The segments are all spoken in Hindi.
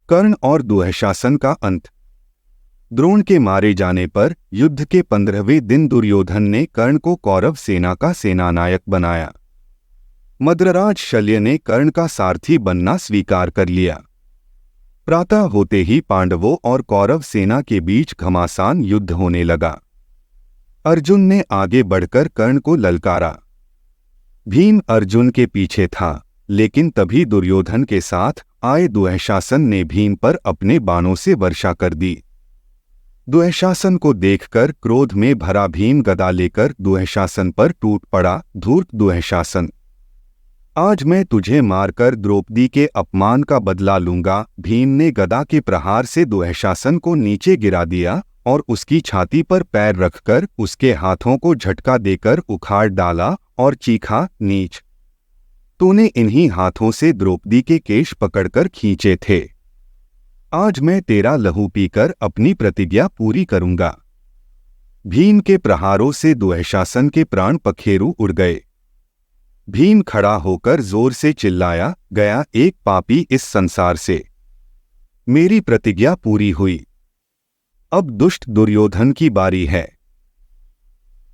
कर्ण और दुःशासन का अंत। द्रोण के मारे जाने पर युद्ध के 15वें दिन दुर्योधन ने कर्ण को कौरव सेना का सेनानायक बनाया। मद्रराज शल्य ने कर्ण का सारथी बनना स्वीकार कर लिया। प्रातः होते ही पांडवों और कौरव सेना के बीच घमासान युद्ध होने लगा। अर्जुन ने आगे बढ़कर कर्ण को ललकारा। भीम अर्जुन के पीछे था, लेकिन तभी दुर्योधन के साथ आए दुःशासन ने भीम पर अपने बाणों से वर्षा कर दी। दुःशासन को देखकर क्रोध में भरा भीम गदा लेकर दुःशासन पर टूट पड़ा। धूर्त दुःशासन, आज मैं तुझे मारकर द्रौपदी के अपमान का बदला लूंगा। भीम ने गदा के प्रहार से दुःशासन को नीचे गिरा दिया और उसकी छाती पर पैर रखकर उसके हाथों को झटका देकर उखाड़ डाला और चीखा, नीच, तूने इन्हीं हाथों से द्रौपदी के केश पकड़कर खींचे थे। आज मैं तेरा लहू पीकर अपनी प्रतिज्ञा पूरी करूंगा। भीम के प्रहारों से दुःशासन के प्राण पखेरु उड़ गए। भीम खड़ा होकर जोर से चिल्लाया, गया एक पापी इस संसार से। मेरी प्रतिज्ञा पूरी हुई। अब दुष्ट दुर्योधन की बारी है।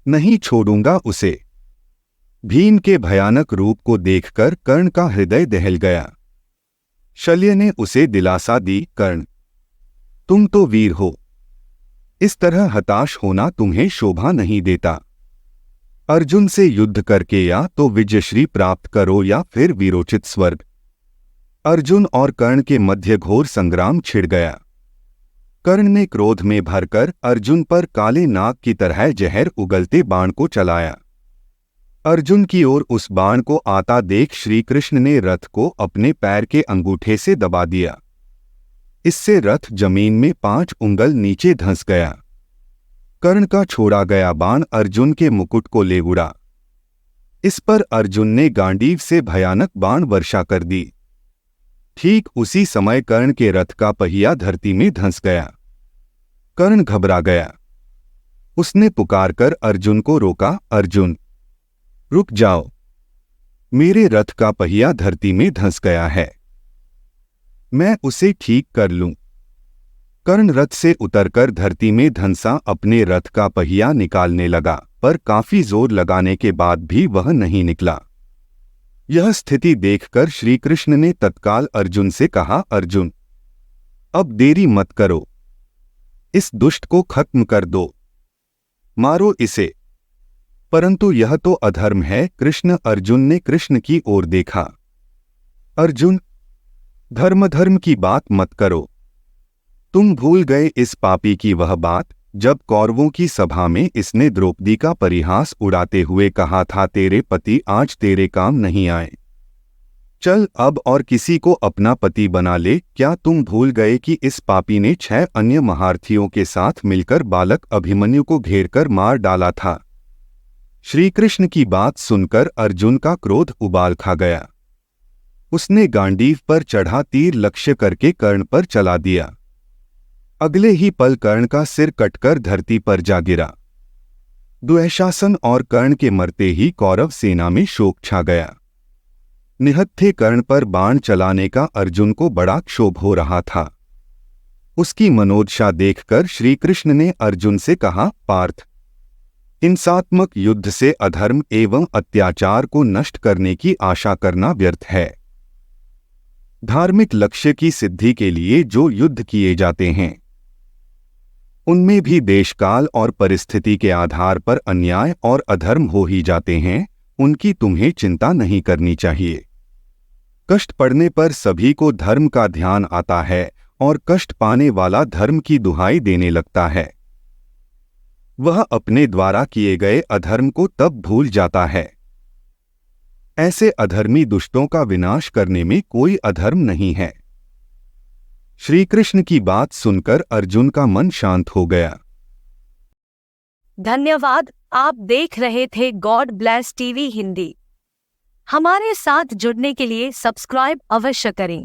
नहीं छोड़ूंगा उसे। भीम के भयानक रूप को देखकर कर्ण का हृदय दहल गया। शल्य ने उसे दिलासा दी, कर्ण, तुम तो वीर हो। इस तरह हताश होना तुम्हें शोभा नहीं देता। अर्जुन से युद्ध करके या तो विजयश्री प्राप्त करो या फिर वीरोचित स्वर्ग। अर्जुन और कर्ण के मध्य घोर संग्राम छिड़ गया। कर्ण ने क्रोध में भरकर अर्जुन पर काले नाग की तरह जहर उगलते बाण को चलाया। अर्जुन की ओर उस बाण को आता देख श्री कृष्ण ने रथ को अपने पैर के अंगूठे से दबा दिया। इससे रथ जमीन में 5 उंगल नीचे धंस गया। कर्ण का छोड़ा गया बाण अर्जुन के मुकुट को ले उड़ा। इस पर अर्जुन ने गांडीव से भयानक बाण वर्षा कर दी। ठीक उसी समय कर्ण के रथ का पहिया धरती में धंस गया। कर्ण घबरा गया। उसने पुकारकर अर्जुन को रोका, अर्जुन, रुक जाओ, मेरे रथ का पहिया धरती में धंस गया है, मैं उसे ठीक कर लूं। कर्ण रथ से उतरकर धरती में धंसा अपने रथ का पहिया निकालने लगा, पर काफी जोर लगाने के बाद भी वह नहीं निकला। यह स्थिति देखकर श्री कृष्ण ने तत्काल अर्जुन से कहा, अर्जुन, अब देरी मत करो, इस दुष्ट को खत्म कर दो, मारो इसे। परंतु यह तो अधर्म है। कृष्ण, अर्जुन ने कृष्ण की ओर देखा। अर्जुन, धर्म की बात मत करो। तुम भूल गए इस पापी की वह बात जब कौरवों की सभा में इसने द्रौपदी का परिहास उड़ाते हुए कहा था, तेरे पति आज तेरे काम नहीं आए। चल अब और किसी को अपना पति बना ले। क्या तुम भूल गए कि इस पापी ने 6 अन्य महारथियों के साथ मिलकर बालक अभिमन्यु को घेरकर मार डाला था। श्री कृष्ण की बात सुनकर अर्जुन का क्रोध उबाल खा गया। उसने गांडीव पर चढ़ा तीर लक्ष्य करके कर्ण पर चला दिया। अगले ही पल कर्ण का सिर कटकर धरती पर जा गिरा। दुःशासन और कर्ण के मरते ही कौरव सेना में शोक छा गया। निहत्थे कर्ण पर बाण चलाने का अर्जुन को बड़ा क्षोभ हो रहा था। उसकी मनोदशा देखकर श्री कृष्ण ने अर्जुन से कहा, पार्थ, हिंसात्मक युद्ध से अधर्म एवं अत्याचार को नष्ट करने की आशा करना व्यर्थ है। धार्मिक लक्ष्य की सिद्धि के लिए जो युद्ध किए जाते हैं, उनमें भी देशकाल और परिस्थिति के आधार पर अन्याय और अधर्म हो ही जाते हैं। उनकी तुम्हें चिंता नहीं करनी चाहिए। कष्ट पड़ने पर सभी को धर्म का ध्यान आता है और कष्ट पाने वाला धर्म की दुहाई देने लगता है। वह अपने द्वारा किए गए अधर्म को तब भूल जाता है। ऐसे अधर्मी दुष्टों का विनाश करने में कोई अधर्म नहीं है। श्री कृष्ण की बात सुनकर अर्जुन का मन शांत हो गया। धन्यवाद। आप देख रहे थे गॉड ब्लेस टीवी हिंदी। हमारे साथ जुड़ने के लिए सब्सक्राइब अवश्य करें।